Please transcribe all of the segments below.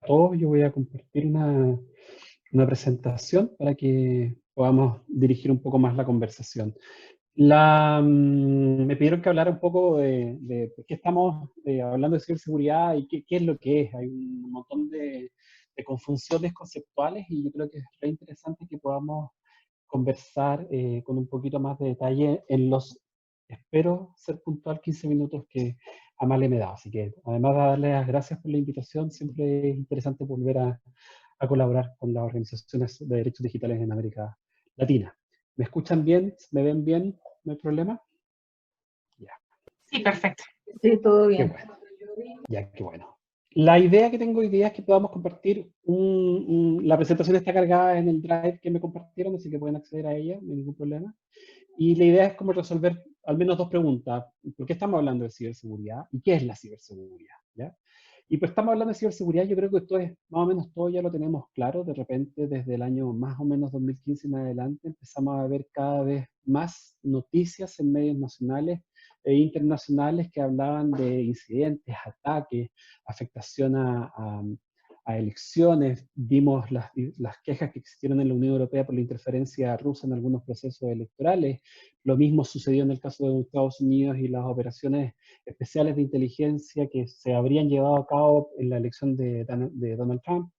todos. Yo voy a compartir una presentación para que podamos dirigir un poco más la conversación. Me pidieron que hablara un poco de por qué estamos hablando de ciberseguridad y qué es lo que es. Hay un montón de confusiones conceptuales y yo creo que es re interesante que podamos conversar con un poquito más de detalle en los, espero ser puntual, 15 minutos que Amalia me da. Así que además de darle las gracias por la invitación, siempre es interesante volver a colaborar con las organizaciones de derechos digitales en América Latina. ¿Me escuchan bien? ¿Me ven bien? ¿No hay problema? Ya. Sí, perfecto. Sí, todo bien. Qué bueno. Ya, qué bueno. La idea que tengo hoy día es que podamos compartir la presentación está cargada en el Drive que me compartieron, así que pueden acceder a ella, no hay ningún problema. Y la idea es como resolver al menos dos preguntas. ¿Por qué estamos hablando de ciberseguridad? ¿Y qué es la ciberseguridad? ¿Ya? Y pues estamos hablando de ciberseguridad, yo creo que esto es, más o menos todo ya lo tenemos claro. De repente, desde el año más o menos 2015 en adelante, empezamos a ver cada vez más noticias en medios nacionales e internacionales que hablaban de incidentes, ataques, afectación a elecciones. Vimos las quejas que existieron en la Unión Europea por la interferencia rusa en algunos procesos electorales. Lo mismo sucedió en el caso de Estados Unidos y las operaciones especiales de inteligencia que se habrían llevado a cabo en la elección de Donald Trump.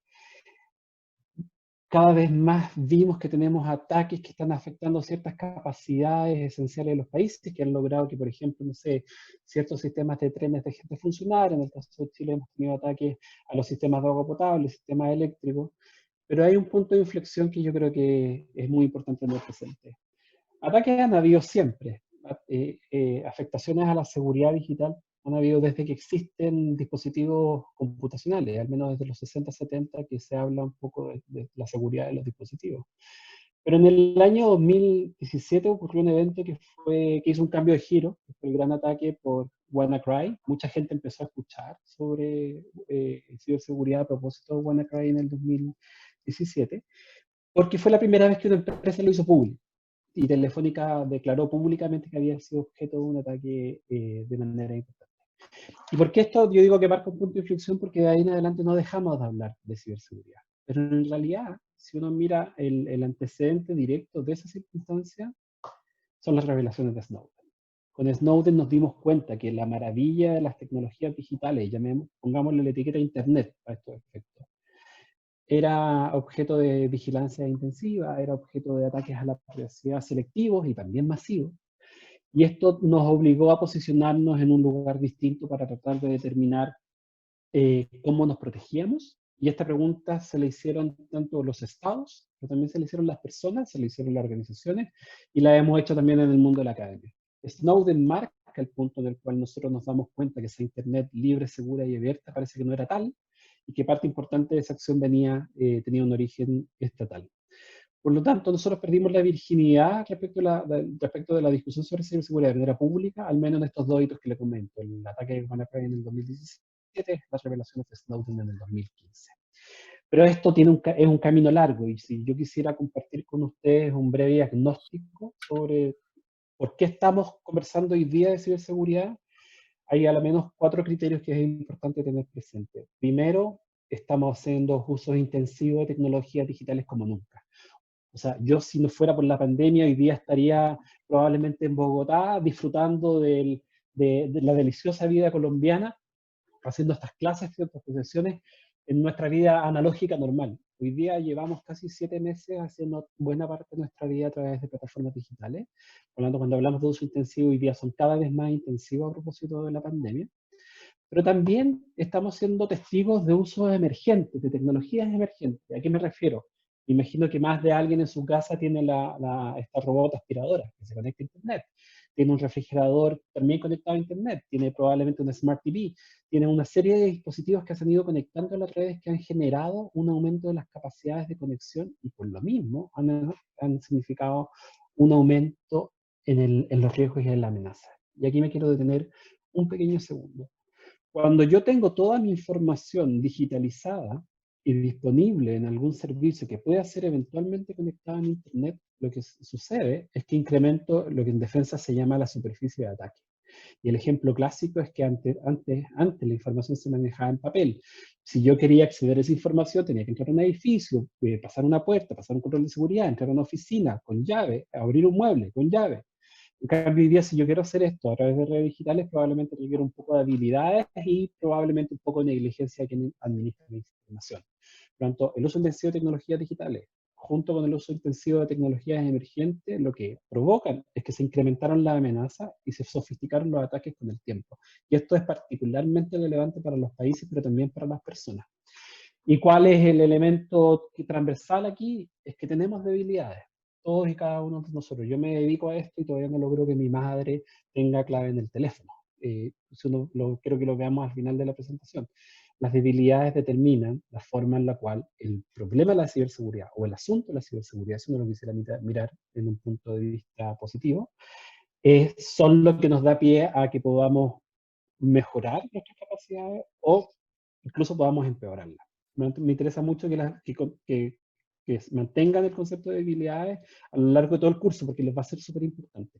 Cada vez más vimos que tenemos ataques que están afectando ciertas capacidades esenciales de los países, que han logrado que, por ejemplo, no sé, ciertos sistemas de trenes dejen de funcionar. En el caso de Chile hemos tenido ataques a los sistemas de agua potable, sistemas eléctricos, pero hay un punto de inflexión que yo creo que es muy importante tener presente. Ataques han habido siempre. Afectaciones a la seguridad digital han habido desde que existen dispositivos computacionales, al menos desde los 60, 70, que se habla un poco de la seguridad de los dispositivos. Pero en el año 2017 ocurrió un evento que hizo un cambio de giro, que fue el gran ataque por WannaCry. Mucha gente empezó a escuchar sobre ciberseguridad a propósito de WannaCry en el 2017, porque fue la primera vez que una empresa lo hizo público. Y Telefónica declaró públicamente que había sido objeto de un ataque de manera importante. ¿Y por qué esto? Yo digo que marca un punto de inflexión porque de ahí en adelante no dejamos de hablar de ciberseguridad. Pero en realidad, si uno mira el antecedente directo de esa circunstancia, son las revelaciones de Snowden. Con Snowden nos dimos cuenta que la maravilla de las tecnologías digitales, pongámosle la etiqueta Internet para estos efectos, era objeto de vigilancia intensiva, era objeto de ataques a la privacidad selectivos y también masivos. Y esto nos obligó a posicionarnos en un lugar distinto para tratar de determinar cómo nos protegíamos. Y esta pregunta se le hicieron tanto los estados, pero también se le hicieron las personas, se le hicieron las organizaciones, y la hemos hecho también en el mundo de la academia. Snowden marca el punto en el cual nosotros nos damos cuenta que esa Internet libre, segura y abierta parece que no era tal, y que parte importante de esa acción tenía un origen estatal. Por lo tanto, nosotros perdimos la virginidad respecto de la discusión sobre ciberseguridad de manera pública, al menos en estos dos hitos que le comento: el ataque de WannaCry en el 2017, las revelaciones de Snowden en el 2015. Pero esto es un camino largo, y si yo quisiera compartir con ustedes un breve diagnóstico sobre por qué estamos conversando hoy día de ciberseguridad, hay al menos 4 criterios que es importante tener presente. Primero, estamos haciendo usos intensivos de tecnologías digitales como nunca. O sea, yo si no fuera por la pandemia, hoy día estaría probablemente en Bogotá disfrutando de la deliciosa vida colombiana, haciendo estas clases, estas sesiones en nuestra vida analógica normal. Hoy día llevamos casi 7 meses haciendo buena parte de nuestra vida a través de plataformas digitales. Por lo tanto, cuando hablamos de uso intensivo, hoy día son cada vez más intensivos a propósito de la pandemia. Pero también estamos siendo testigos de usos emergentes, de tecnologías emergentes. ¿A qué me refiero? Imagino que más de alguien en su casa tiene esta robot aspiradora que se conecta a Internet. Tiene un refrigerador también conectado a Internet. Tiene probablemente una Smart TV. Tiene una serie de dispositivos que se han ido conectando a las redes que han generado un aumento de las capacidades de conexión y por lo mismo han significado un aumento en los riesgos y en la amenaza. Y aquí me quiero detener un pequeño segundo. Cuando yo tengo toda mi información digitalizada y disponible en algún servicio que pueda ser eventualmente conectado a Internet, lo que sucede es que incremento lo que en defensa se llama la superficie de ataque. Y el ejemplo clásico es que antes la información se manejaba en papel. Si yo quería acceder a esa información, tenía que entrar a un edificio, pasar una puerta, pasar un control de seguridad, entrar a una oficina con llave, abrir un mueble con llave. En cambio, hoy día, si yo quiero hacer esto a través de redes digitales, probablemente requiero un poco de habilidades y probablemente un poco de negligencia de quien administra la información. Por lo tanto, el uso intensivo de tecnologías digitales, junto con el uso intensivo de tecnologías emergentes, lo que provocan es que se incrementaron las amenazas y se sofisticaron los ataques con el tiempo. Y esto es particularmente relevante para los países, pero también para las personas. ¿Y cuál es el elemento transversal aquí? Es que tenemos debilidades, todos y cada uno de nosotros. Yo me dedico a esto y todavía no logro que mi madre tenga clave en el teléfono. Quiero que lo veamos al final de la presentación. Las debilidades determinan la forma en la cual el problema de la ciberseguridad o el asunto de la ciberseguridad, si uno lo quisiera mirar en un punto de vista positivo, son lo que nos da pie a que podamos mejorar nuestras capacidades o incluso podamos empeorarlas. Me interesa mucho que mantengan el concepto de debilidades a lo largo de todo el curso, porque les va a ser súper importante.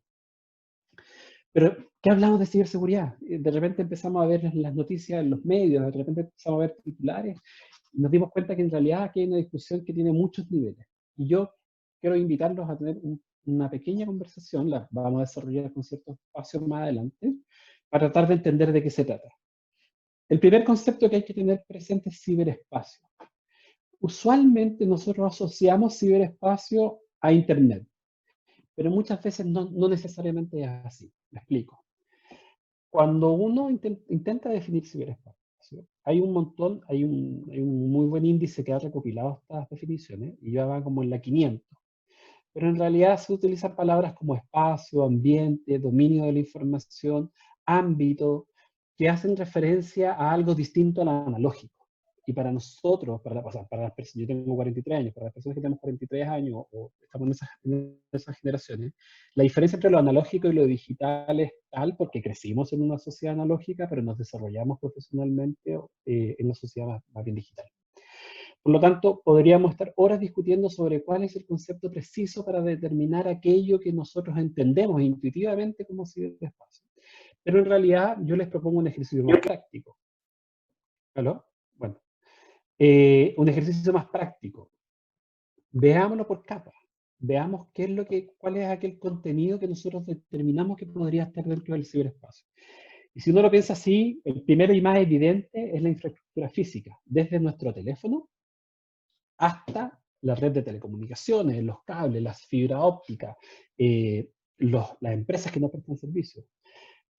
Pero, ¿qué hablamos de ciberseguridad? De repente empezamos a ver las noticias en los medios, de repente empezamos a ver titulares, y nos dimos cuenta que en realidad aquí hay una discusión que tiene muchos niveles. Y yo quiero invitarlos a tener una pequeña conversación, la vamos a desarrollar con ciertos espacios más adelante, para tratar de entender de qué se trata. El primer concepto que hay que tener presente es ciberespacio. Usualmente nosotros asociamos ciberespacio a Internet, pero muchas veces no necesariamente es así. Me explico. Cuando uno intenta definir ciberespacio, hay un muy buen índice que ha recopilado estas definiciones, y ya va como en la 500. Pero en realidad se utilizan palabras como espacio, ambiente, dominio de la información, ámbito, que hacen referencia a algo distinto al analógico. Y para nosotros, para las personas, yo tengo 43 años, para las personas que tenemos 43 años o estamos en esas generaciones, la diferencia entre lo analógico y lo digital es tal porque crecimos en una sociedad analógica, pero nos desarrollamos profesionalmente en una sociedad más bien digital. Por lo tanto, podríamos estar horas discutiendo sobre cuál es el concepto preciso para determinar aquello que nosotros entendemos intuitivamente como ciberespacio. Pero en realidad yo les propongo un ejercicio más práctico. ¿Aló? Bueno, un ejercicio más práctico. Veámoslo por capas. Veamos cuál es aquel contenido que nosotros determinamos que podría estar dentro del ciberespacio. Y si uno lo piensa así, el primero y más evidente es la infraestructura física, desde nuestro teléfono hasta la red de telecomunicaciones, los cables, las fibras ópticas, las empresas que nos prestan servicios.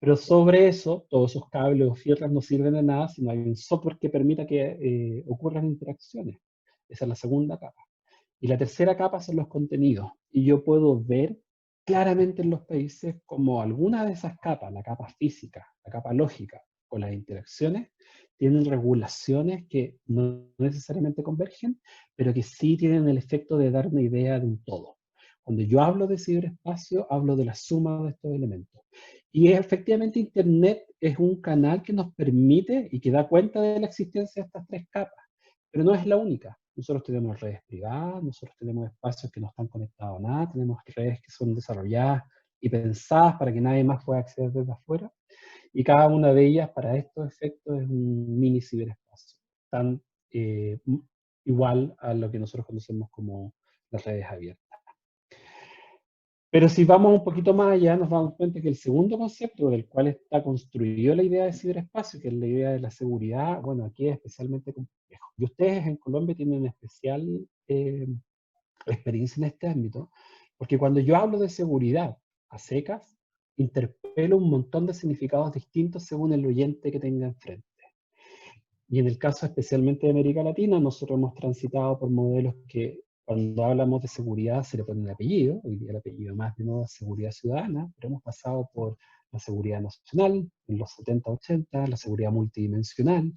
Pero sobre eso, todos esos cables o fibras no sirven de nada si no hay un software que permita que ocurran interacciones. Esa es la segunda capa. Y la tercera capa son los contenidos. Y yo puedo ver claramente en los países como alguna de esas capas, la capa física, la capa lógica o las interacciones, tienen regulaciones que no necesariamente convergen, pero que sí tienen el efecto de dar una idea de un todo. Cuando yo hablo de ciberespacio, hablo de la suma de estos elementos. Y efectivamente Internet es un canal que nos permite y que da cuenta de la existencia de estas tres capas, pero no es la única. Nosotros tenemos redes privadas, nosotros tenemos espacios que no están conectados a nada, tenemos redes que son desarrolladas y pensadas para que nadie más pueda acceder desde afuera, y cada una de ellas para estos efectos es un mini ciberespacio, tan igual a lo que nosotros conocemos como las redes abiertas. Pero si vamos un poquito más allá, nos damos cuenta que el segundo concepto del cual está construida la idea de ciberespacio, que es la idea de la seguridad, bueno, aquí es especialmente complejo. Y ustedes en Colombia tienen especial experiencia en este ámbito, porque cuando yo hablo de seguridad a secas, interpelo un montón de significados distintos según el oyente que tenga enfrente. Y en el caso especialmente de América Latina, nosotros hemos transitado por modelos que cuando hablamos de seguridad se le pone el apellido, hoy día el apellido más de moda es seguridad ciudadana, pero hemos pasado por la seguridad nacional en los 70, 80, la seguridad multidimensional,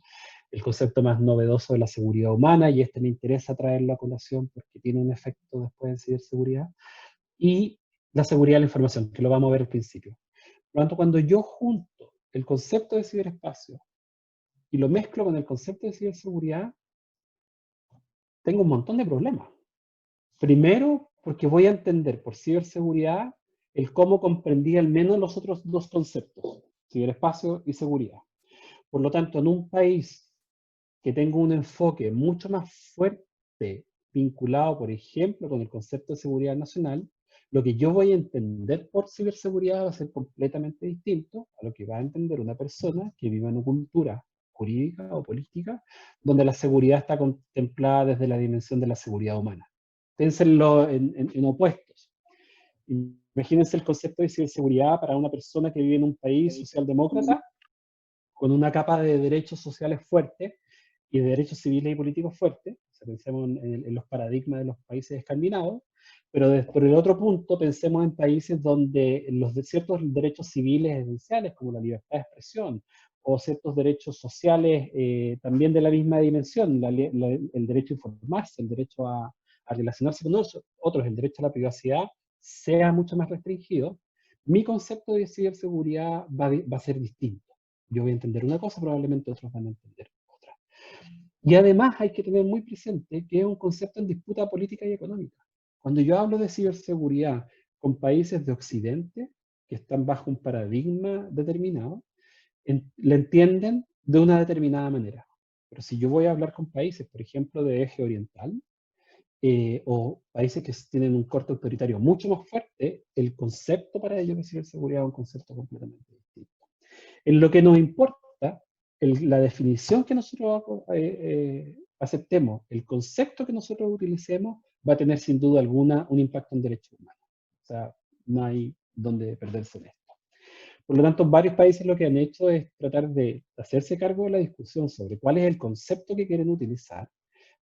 el concepto más novedoso de la seguridad humana, y este me interesa traerlo a colación porque tiene un efecto después en ciberseguridad, y la seguridad de la información, que lo vamos a ver al principio. Por lo tanto, cuando yo junto el concepto de ciberespacio y lo mezclo con el concepto de ciberseguridad, tengo un montón de problemas. Primero, porque voy a entender por ciberseguridad el cómo comprendía al menos los otros dos conceptos, ciberespacio y seguridad. Por lo tanto, en un país que tenga un enfoque mucho más fuerte vinculado, por ejemplo, con el concepto de seguridad nacional, lo que yo voy a entender por ciberseguridad va a ser completamente distinto a lo que va a entender una persona que vive en una cultura jurídica o política, donde la seguridad está contemplada desde la dimensión de la seguridad humana. Pénsenlo en opuestos. Imagínense el concepto de ciberseguridad para una persona que vive en un país socialdemócrata, con una capa de derechos sociales fuerte y de derechos civiles y políticos fuertes. O sea, pensemos en los paradigmas de los países escandinavos, pero por el otro punto pensemos en países donde ciertos derechos civiles esenciales, como la libertad de expresión, o ciertos derechos sociales también de la misma dimensión, el derecho a informarse, el derecho a relacionarse con otros, el derecho a la privacidad, sea mucho más restringido, mi concepto de ciberseguridad va a ser distinto. Yo voy a entender una cosa, probablemente otros van a entender otra. Y además hay que tener muy presente que es un concepto en disputa política y económica. Cuando yo hablo de ciberseguridad con países de Occidente, que están bajo un paradigma determinado, le entienden de una determinada manera. Pero si yo voy a hablar con países, por ejemplo, de eje oriental, o países que tienen un corte autoritario mucho más fuerte, el concepto para ellos de ciberseguridad es un concepto completamente distinto. En lo que nos importa, la definición que nosotros aceptemos, el concepto que nosotros utilicemos, va a tener sin duda alguna un impacto en derechos humanos. O sea, no hay donde perderse en esto. Por lo tanto, varios países lo que han hecho es tratar de hacerse cargo de la discusión sobre cuál es el concepto que quieren utilizar,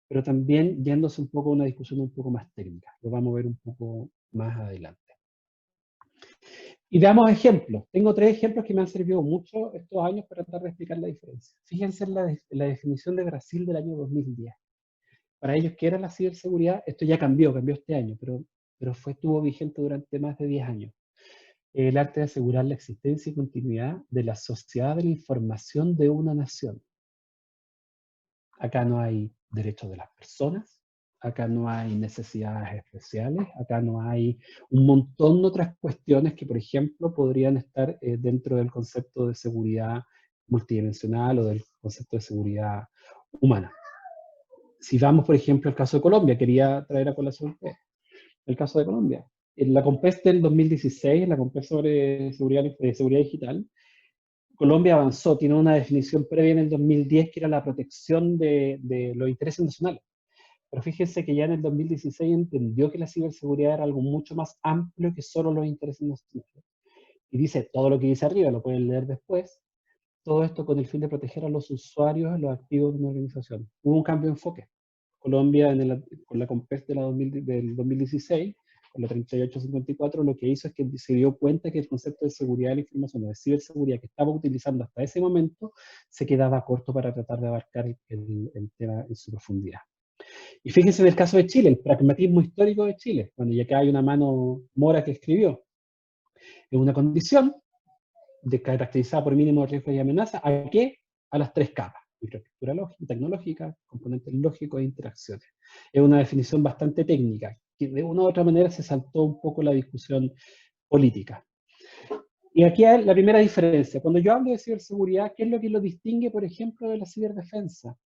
pero también yéndose un poco a una discusión un poco más técnica. Lo vamos a ver un poco más adelante. Y veamos ejemplos. Tengo 3 ejemplos que me han servido mucho estos años para tratar de explicar la diferencia. Fíjense en la definición de Brasil del año 2010. Para ellos, ¿qué era la ciberseguridad? Esto ya cambió este año, pero estuvo vigente durante más de 10 años. El arte de asegurar la existencia y continuidad de la sociedad de la información de una nación. Acá no hay derechos de las personas, acá no hay necesidades especiales, acá no hay un montón de otras cuestiones que, por ejemplo, podrían estar dentro del concepto de seguridad multidimensional o del concepto de seguridad humana. Si vamos, por ejemplo, al caso de Colombia, quería traer a colación el caso de Colombia. En la COMPES del 2016, la COMPES sobre seguridad digital, Colombia avanzó, tiene una definición previa en el 2010 que era la protección de los intereses nacionales. Pero fíjense que ya en el 2016 entendió que la ciberseguridad era algo mucho más amplio que solo los intereses nacionales. Y dice, todo lo que dice arriba, lo pueden leer después, todo esto con el fin de proteger a los usuarios, los activos de una organización. Hubo un cambio de enfoque. Colombia, con la COMPES del 2016, con la 3854, lo que hizo es que se dio cuenta que el concepto de seguridad de la información, o de ciberseguridad que estaba utilizando hasta ese momento, se quedaba corto para tratar de abarcar el tema en su profundidad. Y fíjense en el caso de Chile, el pragmatismo histórico de Chile, cuando ya acá hay una mano mora que escribió, es una condición caracterizada por mínimo riesgo y amenaza, ¿a qué? A las 3 capas: infraestructura tecnológica, componentes lógicos e interacciones. Es una definición bastante técnica, que de una u otra manera se saltó un poco la discusión política. Y aquí hay la primera diferencia. Cuando yo hablo de ciberseguridad, ¿qué es lo que lo distingue, por ejemplo, de la ciberdefensa?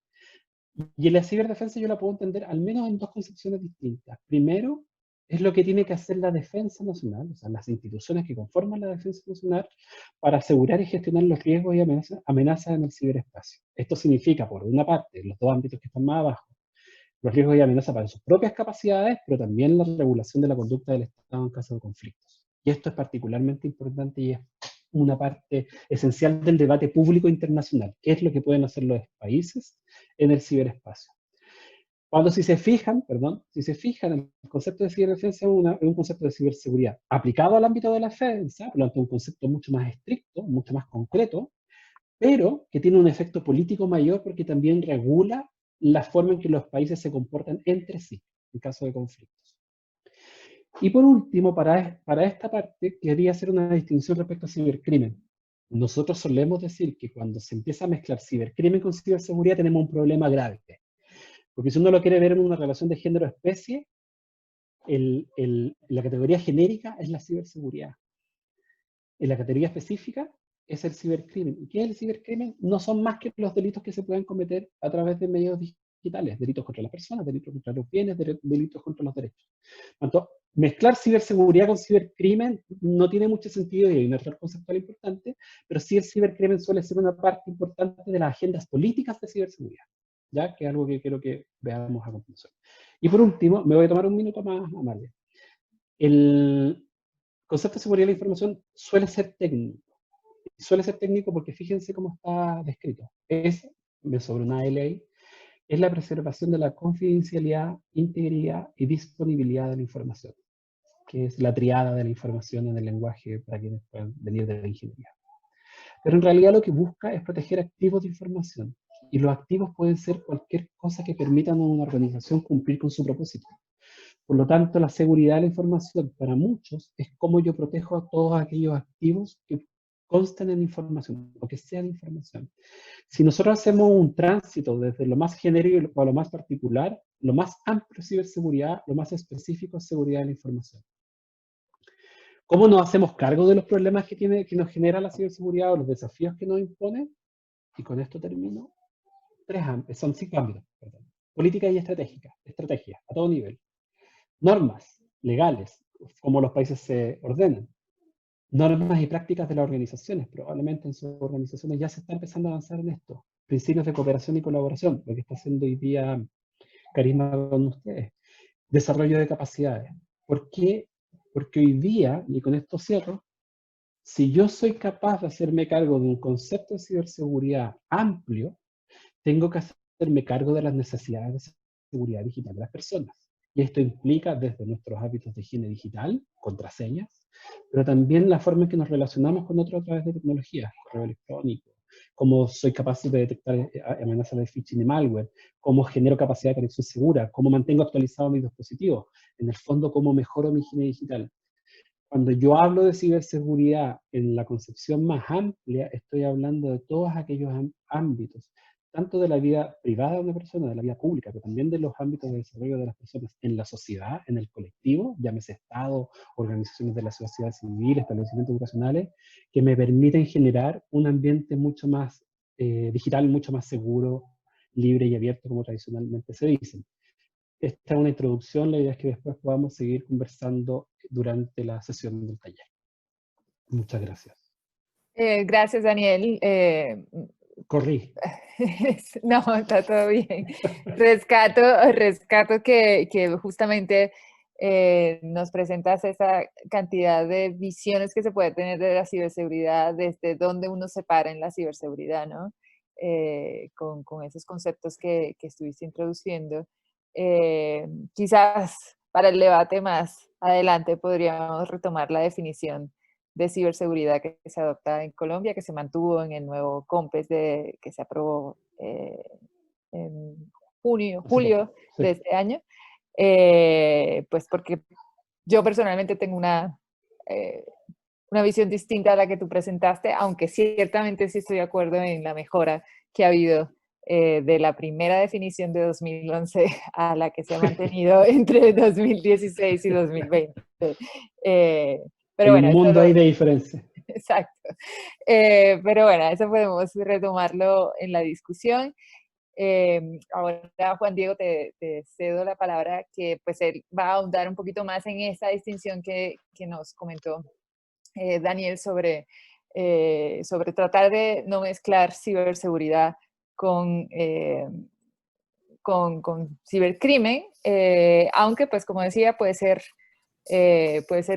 Y en la ciberdefensa yo la puedo entender al menos en 2 concepciones distintas. Primero, es lo que tiene que hacer la defensa nacional, o sea, las instituciones que conforman la defensa nacional, para asegurar y gestionar los riesgos y amenazas en el ciberespacio. Esto significa, por una parte, los 2 ámbitos que están más abajo, los riesgos y amenazas para sus propias capacidades, pero también la regulación de la conducta del Estado en caso de conflictos. Y esto es particularmente importante y es una parte esencial del debate público internacional. ¿Qué es lo que pueden hacer los países en el ciberespacio? Si se fijan, el concepto de ciberdefensa es un concepto de ciberseguridad aplicado al ámbito de la defensa, por lo tanto un concepto mucho más estricto, mucho más concreto, pero que tiene un efecto político mayor porque también regula la forma en que los países se comportan entre sí en caso de conflictos. Y por último, para esta parte, quería hacer una distinción respecto a cibercrimen. Nosotros solemos decir que cuando se empieza a mezclar cibercrimen con ciberseguridad tenemos un problema grave. Porque si uno lo quiere ver en una relación de género-especie, la categoría genérica es la ciberseguridad. En la categoría específica es el cibercrimen. ¿Y qué es el cibercrimen? No son más que los delitos que se pueden cometer a través de medios digitales, delitos contra las personas, delitos contra los bienes, delitos contra los derechos. Por tanto, mezclar ciberseguridad con cibercrimen no tiene mucho sentido y hay un error conceptual importante, pero sí el cibercrimen suele ser una parte importante de las agendas políticas de ciberseguridad, ¿ya? Que es algo que quiero que veamos a continuación. Y por último, me voy a tomar un minuto más, Amalia. El concepto de seguridad de la información suele ser técnico. Suele ser técnico porque fíjense cómo está descrito. Es, sobre una ley, es la preservación de la confidencialidad, integridad y disponibilidad de la información, que es la triada de la información en el lenguaje para quienes puedan venir de la ingeniería. Pero en realidad lo que busca es proteger activos de información. Y los activos pueden ser cualquier cosa que permitan a una organización cumplir con su propósito. Por lo tanto, la seguridad de la información para muchos es cómo yo protejo a todos aquellos activos que constan en información o que sean información. Si nosotros hacemos un tránsito desde lo más genérico a lo más particular, lo más amplio es ciberseguridad, lo más específico es seguridad de la información. ¿Cómo nos hacemos cargo de los problemas que nos genera la ciberseguridad o los desafíos que nos impone? Y con esto termino. Son 5 ámbitos. Política y estrategia, a todo nivel. Normas legales, cómo los países se ordenan. Normas y prácticas de las organizaciones, probablemente en sus organizaciones ya se está empezando a avanzar en esto. Principios de cooperación y colaboración, lo que está haciendo hoy día Carisma con ustedes. Desarrollo de capacidades. ¿Por qué? Porque hoy día, y con esto cierro, si yo soy capaz de hacerme cargo de un concepto de ciberseguridad amplio, tengo que hacerme cargo de las necesidades de seguridad digital de las personas. Y esto implica desde nuestros hábitos de higiene digital, contraseñas, pero también la forma en que nos relacionamos con otros a través de tecnologías, correo electrónico, cómo soy capaz de detectar amenazas de phishing y malware, cómo genero capacidad de conexión segura, cómo mantengo actualizados mis dispositivos, en el fondo cómo mejoro mi higiene digital. Cuando yo hablo de ciberseguridad en la concepción más amplia, estoy hablando de todos aquellos ámbitos, tanto de la vida privada de una persona, de la vida pública, pero también de los ámbitos de desarrollo de las personas en la sociedad, en el colectivo, llámese Estado, organizaciones de la sociedad civil, establecimientos educacionales, que me permiten generar un ambiente mucho más digital, mucho más seguro, libre y abierto, como tradicionalmente se dice. Esta es una introducción, la idea es que después podamos seguir conversando durante la sesión del taller. Muchas gracias. Gracias, Daniel. Corrí. No, está todo bien. Rescato que justamente nos presentas esa cantidad de visiones que se puede tener de la ciberseguridad, desde dónde uno se para en la ciberseguridad, ¿no? Con esos conceptos que estuviste introduciendo. Quizás para el debate más adelante podríamos retomar la definición de ciberseguridad que se adopta en Colombia, que se mantuvo en el nuevo COMPES que se aprobó en julio de este año, pues porque yo personalmente tengo una visión distinta a la que tú presentaste, aunque ciertamente sí estoy de acuerdo en la mejora que ha habido de la primera definición de 2011 a la que se ha mantenido entre 2016 y 2020. Pero Hay bueno, un mundo ahí de diferencia. Exacto. Pero bueno, eso podemos retomarlo en la discusión. Ahora, Juan Diego, te cedo la palabra, que pues él va a ahondar un poquito más en esa distinción que nos comentó Daniel sobre tratar de no mezclar ciberseguridad con cibercrimen, aunque pues como decía puede ser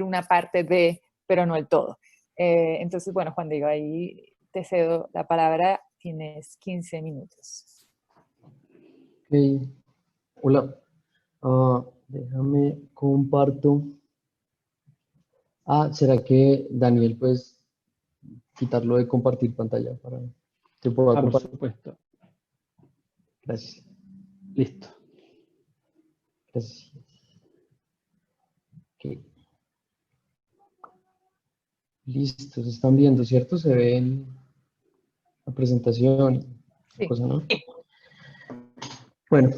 una parte de, pero no el todo. Entonces, bueno, Juan Diego, ahí te cedo la palabra, tienes 15 minutos. Okay. Hola, déjame comparto. ¿Será que Daniel puedes quitarlo de compartir pantalla para que pueda compartir? Por supuesto. Gracias. Listo. Gracias. Okay. Listo, se están viendo, ¿cierto? Se ve en la presentación, Sí. cosa, ¿no? Bueno,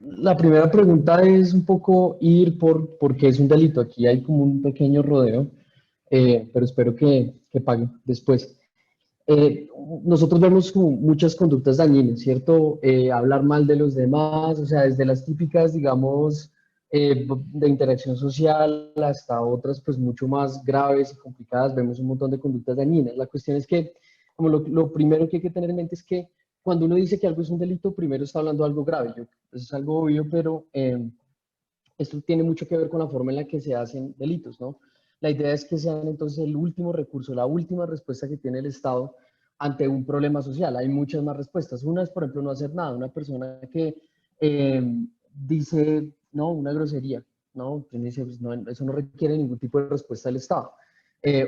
La primera pregunta es un poco ir por qué es un delito. Aquí hay como un pequeño rodeo, pero espero que pague después. Eh, Nosotros vemos como muchas conductas dañinas, ¿cierto? Hablar mal de los demás, o sea, desde las típicas, digamos, de interacción social hasta otras, pues mucho más graves y complicadas, vemos un montón de conductas dañinas. La cuestión es que, como lo primero que hay que tener en mente es que cuando uno dice que algo es un delito, primero está hablando de algo grave. Eso es algo obvio, pero esto tiene mucho que ver con la forma en la que se hacen delitos, ¿no? La idea es que sean entonces el último recurso, la última respuesta que tiene el Estado ante un problema social. Hay muchas más respuestas. Una es, por ejemplo, no hacer nada. Una persona que dice, no, una grosería, ¿no? Dice, pues, no, eso no requiere ningún tipo de respuesta del Estado.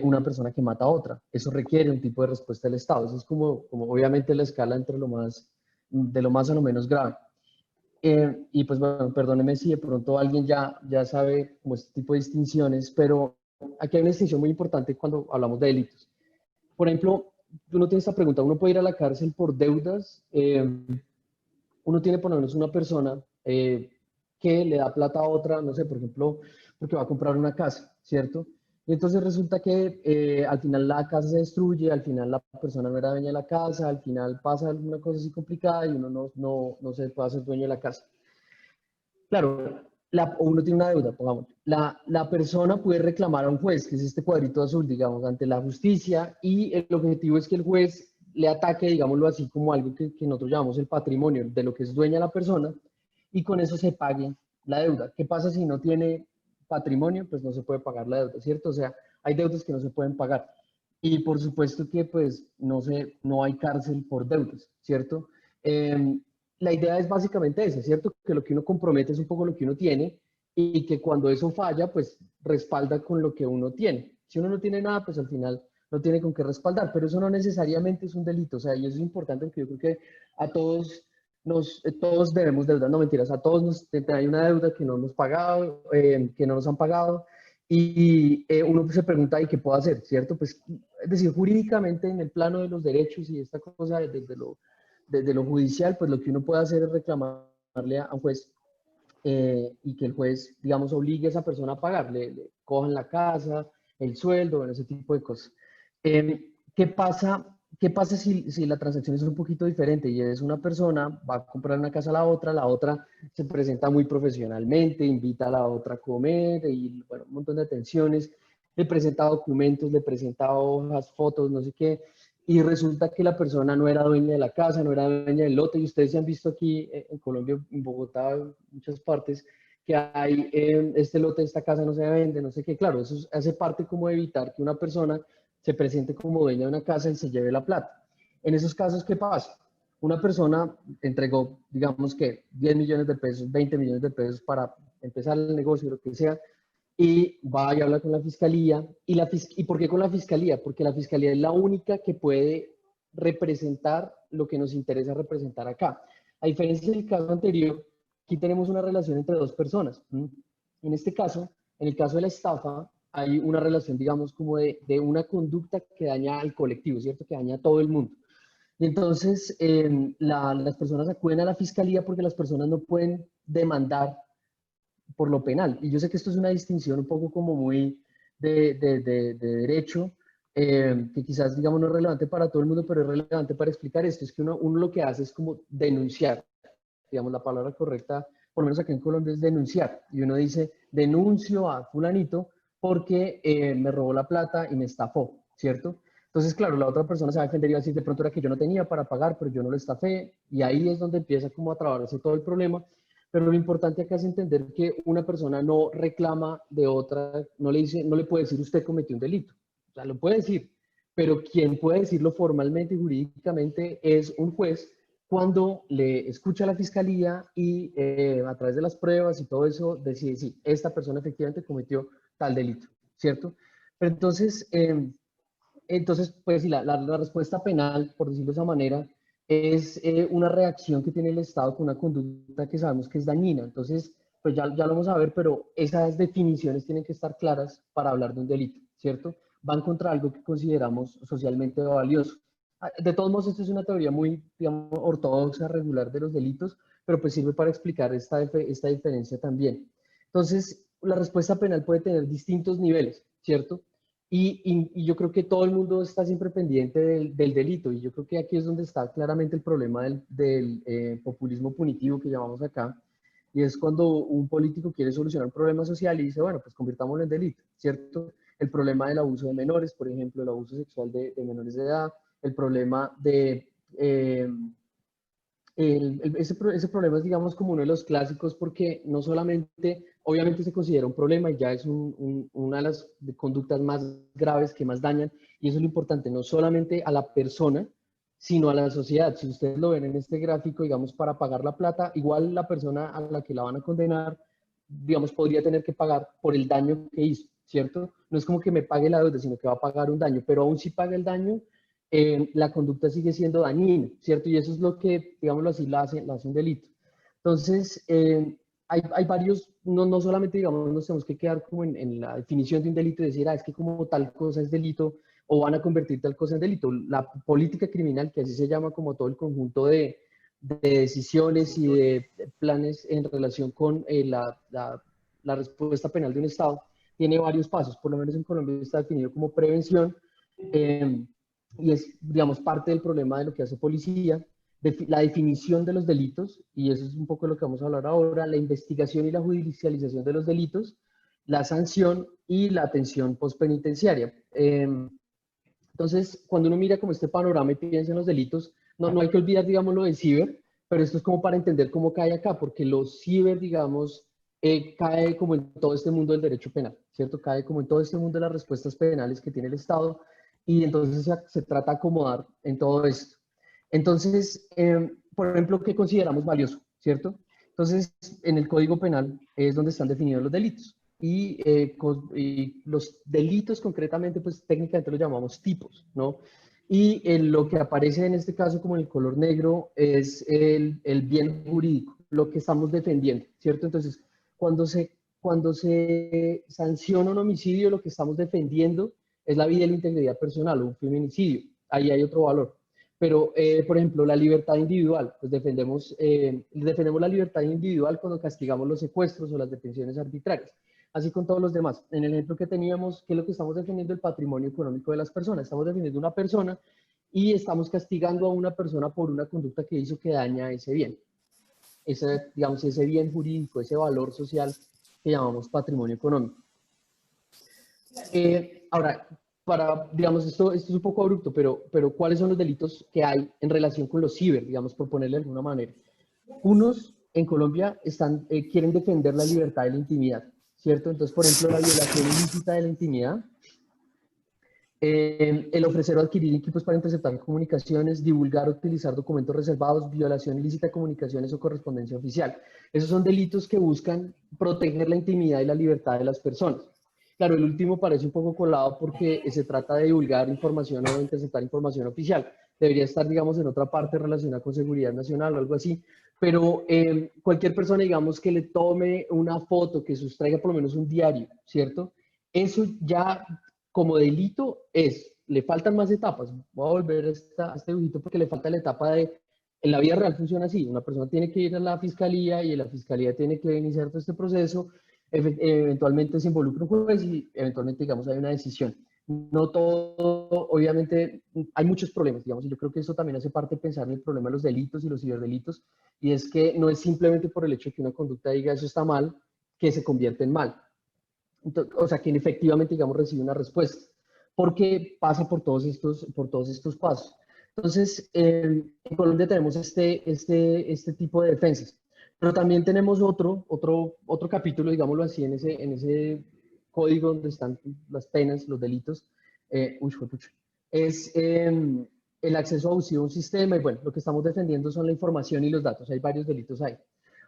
Una persona que mata a otra, eso requiere un tipo de respuesta del Estado. Eso es como obviamente la escala entre de lo más a lo menos grave. Y pues bueno, perdóneme si de pronto alguien ya sabe como este tipo de distinciones, pero aquí hay una distinción muy importante cuando hablamos de delitos. Por ejemplo, uno tiene esta pregunta, uno puede ir a la cárcel por deudas, uno tiene por lo menos una persona que le da plata a otra, no sé, por ejemplo, porque va a comprar una casa, ¿cierto? Y entonces resulta que al final la casa se destruye, al final la persona no era dueña de la casa, al final pasa alguna cosa así complicada y uno no se puede hacer dueño de la casa. Claro, o uno tiene una deuda, pongamos. La persona puede reclamar a un juez, que es este cuadrito azul, digamos, ante la justicia, y el objetivo es que el juez le ataque, digámoslo así, como algo que nosotros llamamos el patrimonio, de lo que es dueña la persona, y con eso se pague la deuda. ¿Qué pasa si no tiene patrimonio? Pues no se puede pagar la deuda, ¿cierto? O sea, hay deudas que no se pueden pagar. Y por supuesto que pues no hay cárcel por deudas, ¿cierto? La idea es básicamente esa, ¿cierto? Que lo que uno compromete es un poco lo que uno tiene y que cuando eso falla, pues respalda con lo que uno tiene. Si uno no tiene nada, pues al final no tiene con qué respaldar, pero eso no necesariamente es un delito, o sea, y eso es importante porque yo creo que a todos todos debemos deuda, no mentiras, a todos hay una deuda que no hemos pagado, que no nos han pagado, y uno se pregunta, ¿y qué puedo hacer? ¿Cierto? Pues, es decir, jurídicamente en el plano de los derechos y esta cosa desde lo judicial, pues lo que uno puede hacer es reclamarle a un juez y que el juez, digamos, obligue a esa persona a pagar, le cojan la casa, el sueldo, bueno, ese tipo de cosas. ¿Qué pasa? ¿Qué pasa si la transacción es un poquito diferente y es una persona, va a comprar una casa a la otra se presenta muy profesionalmente, invita a la otra a comer y bueno, un montón de atenciones, le presenta documentos, le presenta hojas, fotos, no sé qué, y resulta que la persona no era dueña de la casa, no era dueña del lote, y ustedes se han visto aquí en Colombia, en Bogotá, en muchas partes, que hay este lote, esta casa no se vende, no sé qué, claro, eso hace parte como de evitar que una persona se presente como dueña de una casa y se lleve la plata. En esos casos, ¿qué pasa? Una persona entregó, digamos que 10 millones de pesos, 20 millones de pesos para empezar el negocio, lo que sea, y va y habla con la fiscalía. ¿Y por qué con la fiscalía? Porque la fiscalía es la única que puede representar lo que nos interesa representar acá. A diferencia del caso anterior, aquí tenemos una relación entre dos personas. En este caso, en el caso de la estafa, hay una relación, digamos, como de una conducta que daña al colectivo, ¿cierto? Que daña a todo el mundo. Y entonces las personas acuden a la fiscalía porque las personas no pueden demandar por lo penal. Y yo sé que esto es una distinción un poco como muy de derecho, que quizás, digamos, no es relevante para todo el mundo, pero es relevante para explicar esto. Es que uno lo que hace es como denunciar, digamos, la palabra correcta, por lo menos aquí en Colombia, es denunciar. Y uno dice, denuncio a fulanito porque me robó la plata y me estafó, ¿cierto? Entonces, claro, la otra persona se va a defender y va a decir, de pronto era que yo no tenía para pagar, pero yo no lo estafé, y ahí es donde empieza como a trabarse todo el problema. Pero lo importante acá es entender que una persona no reclama de otra, no le puede decir usted cometió un delito. O sea, lo puede decir, pero quien puede decirlo formalmente y jurídicamente es un juez cuando le escucha a la fiscalía y a través de las pruebas y todo eso decide si esta persona efectivamente cometió tal delito, ¿cierto? Pero entonces pues sí, la respuesta penal, por decirlo de esa manera, es una reacción que tiene el Estado con una conducta que sabemos que es dañina. Entonces, pues ya lo vamos a ver, pero esas definiciones tienen que estar claras para hablar de un delito, ¿cierto? Van contra algo que consideramos socialmente valioso. De todos modos, esto es una teoría muy, digamos, ortodoxa, regular de los delitos, pero pues sirve para explicar esta diferencia también. Entonces, la respuesta penal puede tener distintos niveles, ¿cierto? Y yo creo que todo el mundo está siempre pendiente del delito, y yo creo que aquí es donde está claramente el problema del populismo punitivo que llamamos acá, y es cuando un político quiere solucionar un problema social y dice, bueno, pues convirtámoslo en delito, ¿cierto? El problema del abuso de menores, por ejemplo, el abuso sexual de menores de edad, el problema de... ese problema es, digamos, como uno de los clásicos porque no solamente, obviamente se considera un problema y ya es una de las conductas más graves que más dañan, y eso es lo importante, no solamente a la persona, sino a la sociedad. Si ustedes lo ven en este gráfico, digamos, para pagar la plata, igual la persona a la que la van a condenar, digamos, podría tener que pagar por el daño que hizo, ¿cierto? No es como que me pague la deuda, sino que va a pagar un daño, pero aún si paga el daño, la conducta sigue siendo dañina, ¿cierto? Y eso es lo que, digámoslo así, la hace un delito. Entonces, hay varios, no solamente, digamos, nos tenemos que quedar como en la definición de un delito y decir, es que como tal cosa es delito o van a convertir tal cosa en delito. La política criminal, que así se llama como todo el conjunto de decisiones y de planes en relación con la respuesta penal de un Estado, tiene varios pasos. Por lo menos en Colombia está definido como prevención, y es, digamos, parte del problema de lo que hace policía, la definición de los delitos, y eso es un poco lo que vamos a hablar ahora, la investigación y la judicialización de los delitos, la sanción y la atención postpenitenciaria. Entonces, cuando uno mira como este panorama y piensa en los delitos, no hay que olvidar, digamos, lo del ciber, pero esto es como para entender cómo cae acá, porque los ciber, digamos, cae como en todo este mundo del derecho penal, ¿cierto? Cae como en todo este mundo de las respuestas penales que tiene el Estado, y entonces se trata de acomodar en todo esto. Entonces, por ejemplo, ¿qué consideramos valioso, cierto? Entonces, en el Código Penal es donde están definidos los delitos. Y los delitos concretamente, pues técnicamente los llamamos tipos, ¿no? Y lo que aparece en este caso como en el color negro es el bien jurídico, lo que estamos defendiendo, ¿cierto? Entonces, cuando se sanciona un homicidio, lo que estamos defendiendo es la vida y la integridad personal, o un feminicidio. Ahí hay otro valor. Pero, por ejemplo, la libertad individual, pues defendemos la libertad individual cuando castigamos los secuestros o las detenciones arbitrarias. Así con todos los demás. En el ejemplo que teníamos, ¿qué es lo que estamos defendiendo? El patrimonio económico de las personas. Estamos defendiendo una persona y estamos castigando a una persona por una conducta que hizo que daña ese bien. Digamos, ese bien jurídico, ese valor social que llamamos patrimonio económico. Ahora, digamos, esto es un poco abrupto, pero ¿cuáles son los delitos que hay en relación con los ciber, digamos, por ponerle de alguna manera? Unos en Colombia quieren defender la libertad de la intimidad, ¿cierto? Entonces, por ejemplo, la violación ilícita de la intimidad, el ofrecer o adquirir equipos para interceptar comunicaciones, divulgar o utilizar documentos reservados, violación ilícita de comunicaciones o correspondencia oficial. Esos son delitos que buscan proteger la intimidad y la libertad de las personas. Claro, el último parece un poco colado porque se trata de divulgar información o de interceptar información oficial. Debería estar, digamos, en otra parte relacionada con seguridad nacional o algo así. Pero cualquier persona, digamos, que le tome una foto, que sustraiga por lo menos un diario, ¿cierto? Eso ya como delito le faltan más etapas. Voy a volver a este dibujito porque le falta la etapa en la vida real funciona así. Una persona tiene que ir a la fiscalía y la fiscalía tiene que iniciar todo este proceso. Eventualmente se involucra un juez y eventualmente, digamos, hay una decisión. No todo, obviamente, hay muchos problemas, digamos, y yo creo que eso también hace parte de pensar en el problema de los delitos y los ciberdelitos, y es que no es simplemente por el hecho de que una conducta diga eso está mal, que se convierte en mal. Entonces, o sea, que efectivamente, digamos, recibe una respuesta, porque pasa por todos estos pasos. Entonces, en Colombia tenemos este tipo de defensas, pero también tenemos otro capítulo, digámoslo así, en ese código donde están las penas, los delitos, es el acceso abusivo a un sistema, y bueno, lo que estamos defendiendo son la información y los datos, hay varios delitos ahí.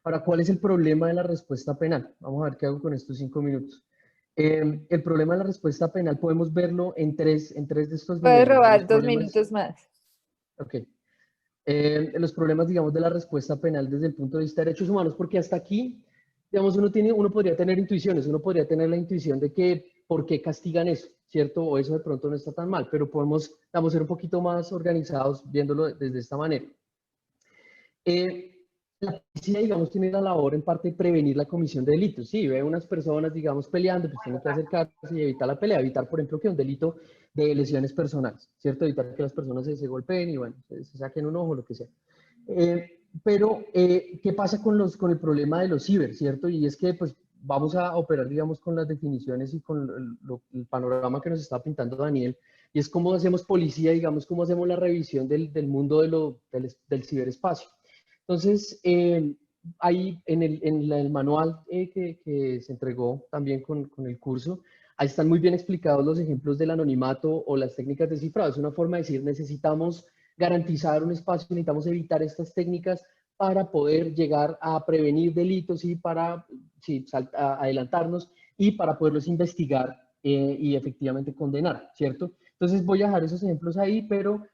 Ahora, ¿cuál es el problema de la respuesta penal? Vamos a ver qué hago con estos 5 minutos. El problema de la respuesta penal podemos verlo en tres de estos Puedes niveles. robar 2 minutos más. Ok. Los problemas, digamos, de la respuesta penal desde el punto de vista de derechos humanos, porque hasta aquí, digamos, uno podría tener intuiciones, uno podría tener la intuición de que, ¿por qué castigan eso? ¿cierto? O eso de pronto no está tan mal, pero podemos, digamos, ser un poquito más organizados viéndolo desde esta manera. La policía, digamos, tiene la labor en parte de prevenir la comisión de delitos. Sí, ve unas personas, digamos, peleando, pues tienen que acercarse y evitar la pelea, evitar, por ejemplo, que un delito de lesiones personales, ¿cierto? Evitar que las personas se golpeen y, bueno, se saquen un ojo, lo que sea. ¿Qué pasa con el problema de los ciber, ¿cierto? Y es que, pues, vamos a operar, digamos, con las definiciones y con el panorama que nos está pintando Daniel, y es cómo hacemos policía, digamos, cómo hacemos la revisión del mundo del ciberespacio. Entonces, ahí en el manual que se entregó también con el curso, ahí están muy bien explicados los ejemplos del anonimato o las técnicas de cifrado. Es una forma de decir, necesitamos garantizar un espacio, necesitamos evitar estas técnicas para poder llegar a prevenir delitos y para adelantarnos y para poderlos investigar y efectivamente condenar, ¿cierto? Entonces voy a dejar esos ejemplos ahí, pero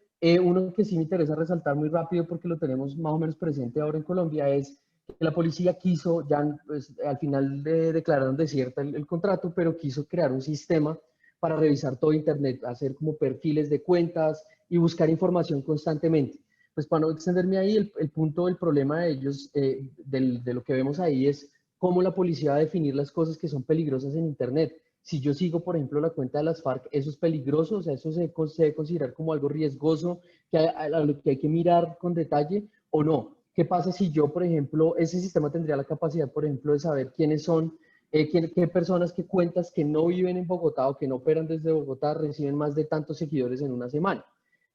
uno que sí me interesa resaltar muy rápido porque lo tenemos más o menos presente ahora en Colombia es que la policía quiso, ya pues, al final declararon desierta el contrato, pero quiso crear un sistema para revisar todo Internet, hacer como perfiles de cuentas y buscar información constantemente. Pues para no extenderme ahí, el punto, el problema de ellos, de lo que vemos ahí es cómo la policía va a definir las cosas que son peligrosas en Internet. Si yo sigo, por ejemplo, la cuenta de las FARC, ¿eso es peligroso? O sea, ¿eso se debe considerar como algo riesgoso a lo que hay que mirar con detalle o no? ¿Qué pasa si yo, por ejemplo, ese sistema tendría la capacidad, por ejemplo, de saber quiénes son, qué personas, qué cuentas que no viven en Bogotá o que no operan desde Bogotá reciben más de tantos seguidores en una semana?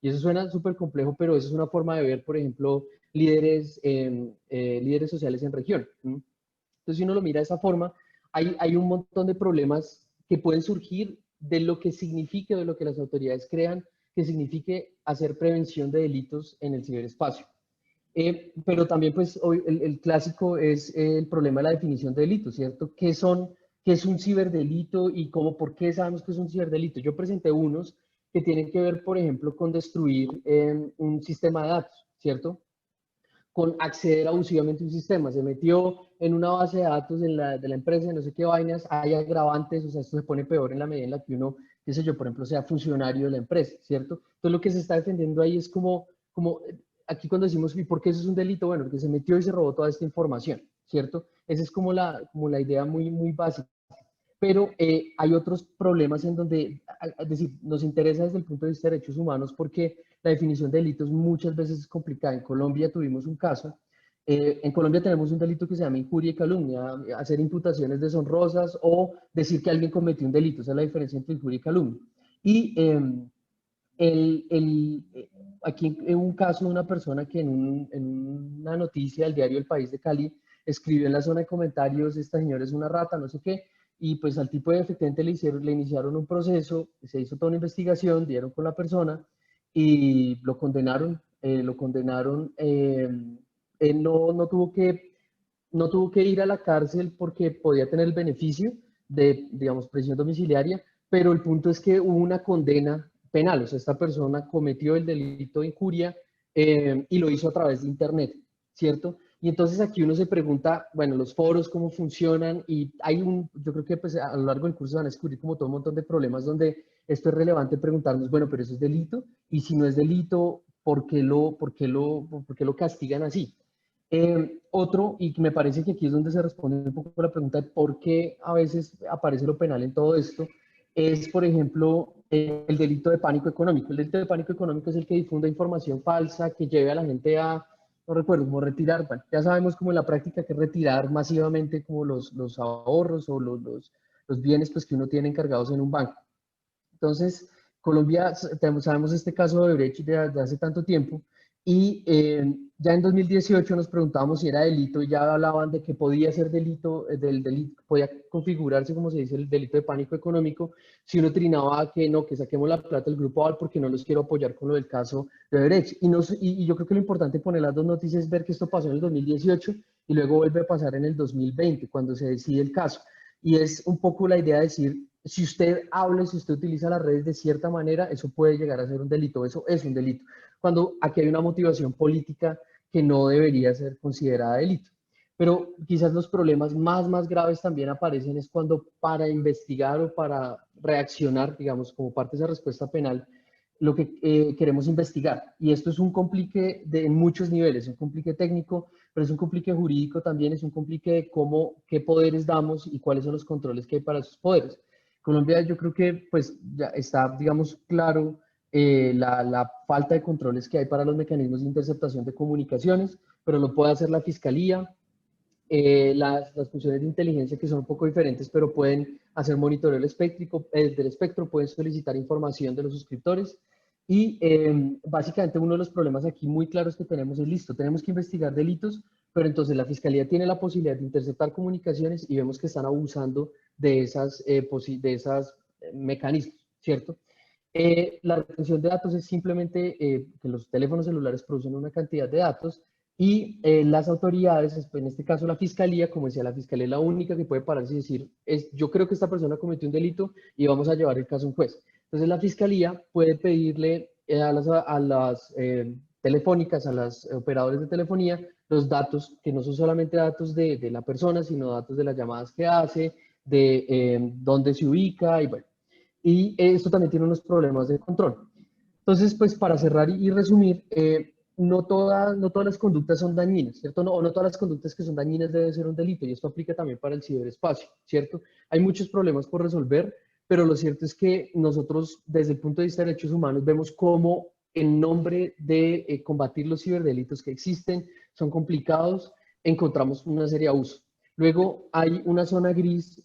Y eso suena súper complejo, pero eso es una forma de ver, por ejemplo, líderes sociales en región. Entonces, si uno lo mira de esa forma, hay un montón de problemas que pueden surgir de lo que signifique, de lo que las autoridades crean, que signifique hacer prevención de delitos en el ciberespacio. Pero también, pues, hoy el clásico es el problema de la definición de delitos, ¿cierto? ¿Qué es un ciberdelito y por qué sabemos que es un ciberdelito? Yo presenté unos que tienen que ver, por ejemplo, con destruir un sistema de datos, ¿cierto? Con acceder abusivamente a un sistema. Se metió en una base de datos de la empresa, no sé qué vainas, hay agravantes, o sea, esto se pone peor en la medida en la que uno, qué sé yo, por ejemplo, sea funcionario de la empresa, ¿cierto? Entonces, lo que se está defendiendo ahí es como aquí cuando decimos, ¿y por qué eso es un delito? Bueno, porque se metió y se robó toda esta información, ¿cierto? Esa es como la idea muy, muy básica. Pero hay otros problemas en donde, es decir, nos interesa desde el punto de vista de derechos humanos porque la definición de delitos muchas veces es complicada. En Colombia tuvimos un caso, en Colombia tenemos un delito que se llama injuria y calumnia, hacer imputaciones deshonrosas o decir que alguien cometió un delito, esa es la diferencia entre injuria y calumnia. Y aquí en un caso de una persona que en una noticia del diario El País de Cali escribió en la zona de comentarios, esta señora es una rata, no sé qué, y pues al tipo efectivamente le iniciaron un proceso, se hizo toda una investigación, dieron con la persona y lo condenaron, él no tuvo que ir a la cárcel porque podía tener el beneficio de, digamos, prisión domiciliaria, pero el punto es que hubo una condena penal, o sea, esta persona cometió el delito de injuria y lo hizo a través de Internet, ¿cierto? Y entonces aquí uno se pregunta, bueno, los foros, cómo funcionan, y yo creo que pues, a lo largo del curso van a descubrir como todo un montón de problemas donde esto es relevante preguntarnos, bueno, pero eso es delito, y si no es delito, ¿por qué lo castigan así? Otro, y me parece que aquí es donde se responde un poco la pregunta de por qué a veces aparece lo penal en todo esto, es, por ejemplo, el delito de pánico económico. El delito de pánico económico es el que difunda información falsa, que lleve a la gente a, no recuerdo, como retirar, bueno, ya sabemos como en la práctica que es retirar masivamente como los ahorros o los bienes pues, que uno tiene encargados en un banco. Entonces, Colombia, sabemos este caso de Brecht de hace tanto tiempo, y ya en 2018 nos preguntábamos si era delito y ya hablaban de que podía ser delito, podía configurarse, como se dice, el delito de pánico económico si uno trinaba que no, que saquemos la plata del grupo AVAL porque no los quiero apoyar con lo del caso de Brecht. Y yo creo que lo importante de poner las dos noticias es ver que esto pasó en el 2018 y luego vuelve a pasar en el 2020 cuando se decide el caso. Y es un poco la idea de decir, si usted habla, si usted utiliza las redes de cierta manera, eso puede llegar a ser un delito, eso es un delito. Cuando aquí hay una motivación política que no debería ser considerada delito. Pero quizás los problemas más graves también aparecen es cuando para investigar o para reaccionar, digamos, como parte de esa respuesta penal, lo que queremos investigar. Y esto es un complique en muchos niveles, un complique técnico, pero es un complique jurídico también, es un complique de qué poderes damos y cuáles son los controles que hay para esos poderes. Colombia, yo creo que pues ya está, digamos, claro la falta de controles que hay para los mecanismos de interceptación de comunicaciones, pero lo puede hacer la Fiscalía. Las funciones de inteligencia que son un poco diferentes, pero pueden hacer monitoreo del espectro, pueden solicitar información de los suscriptores y básicamente uno de los problemas aquí muy claros que tenemos es listo, tenemos que investigar delitos, pero entonces la Fiscalía tiene la posibilidad de interceptar comunicaciones y vemos que están abusando de esas mecanismos, ¿cierto? La retención de datos es simplemente que los teléfonos celulares producen una cantidad de datos y las autoridades, en este caso la Fiscalía, como decía, la Fiscalía es la única que puede pararse y decir, yo creo que esta persona cometió un delito y vamos a llevar el caso a un juez. Entonces la Fiscalía puede pedirle a las telefónicas, a los operadores de telefonía, los datos, que no son solamente datos de la persona, sino datos de las llamadas que hace, de dónde se ubica y bueno. Y esto también tiene unos problemas de control. Entonces, pues para cerrar y resumir, no todas las conductas son dañinas, ¿cierto? No todas las conductas que son dañinas deben ser un delito, y esto aplica también para el ciberespacio, ¿cierto? Hay muchos problemas por resolver, pero lo cierto es que nosotros, desde el punto de vista de derechos humanos, vemos cómo en nombre de combatir los ciberdelitos que existen, son complicados, encontramos una serie de abusos. Luego hay una zona gris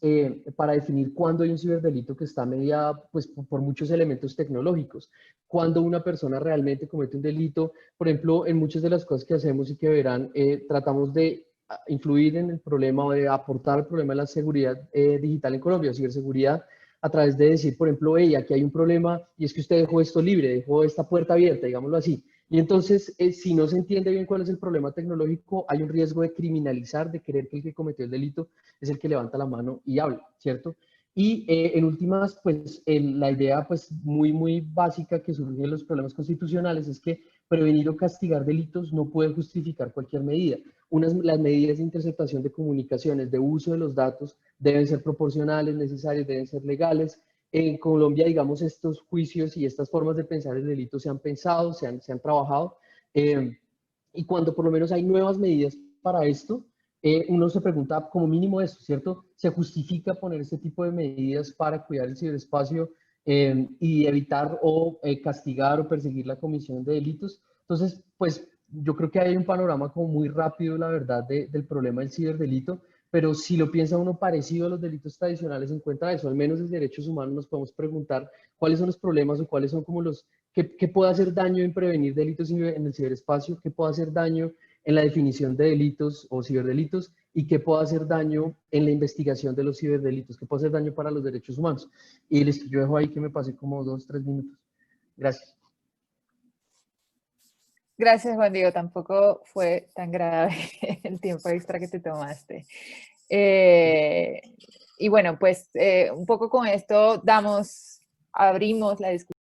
para definir cuándo hay un ciberdelito que está mediada pues, por muchos elementos tecnológicos. Cuando una persona realmente comete un delito, por ejemplo, en muchas de las cosas que hacemos y que verán, tratamos de influir en el problema o de aportar al problema de la seguridad digital en Colombia, ciberseguridad, a través de decir, por ejemplo, hey, aquí hay un problema y es que usted dejó esto libre, dejó esta puerta abierta, digámoslo así. Y entonces, si no se entiende bien cuál es el problema tecnológico, hay un riesgo de criminalizar, de creer que el que cometió el delito es el que levanta la mano y habla, ¿cierto? Y en últimas, pues la idea pues muy básica que surge de los problemas constitucionales es que prevenir o castigar delitos no puede justificar cualquier medida. Las medidas de interceptación de comunicaciones, de uso de los datos, deben ser proporcionales, necesarias, deben ser legales. En Colombia, digamos, estos juicios y estas formas de pensar el delito se han pensado, se han trabajado, y cuando por lo menos hay nuevas medidas para esto, uno se pregunta como mínimo eso, ¿cierto? ¿Se justifica poner este tipo de medidas para cuidar el ciberespacio y evitar o castigar o perseguir la comisión de delitos? Entonces, pues yo creo que hay un panorama como muy rápido, la verdad, del problema del ciberdelito, pero si lo piensa uno parecido a los delitos tradicionales, encuentra eso. Al menos desde derechos humanos nos podemos preguntar cuáles son los problemas o cuáles son como qué puede hacer daño en prevenir delitos en el ciberespacio, qué puede hacer daño en la definición de delitos o ciberdelitos y qué puede hacer daño en la investigación de los ciberdelitos, qué puede hacer daño para los derechos humanos. Y listo, yo dejo ahí que me pasé como 2-3 minutos. Gracias. Gracias, Juan Diego. Tampoco fue tan grave el tiempo extra que te tomaste. Y bueno, pues un poco con esto abrimos la discusión.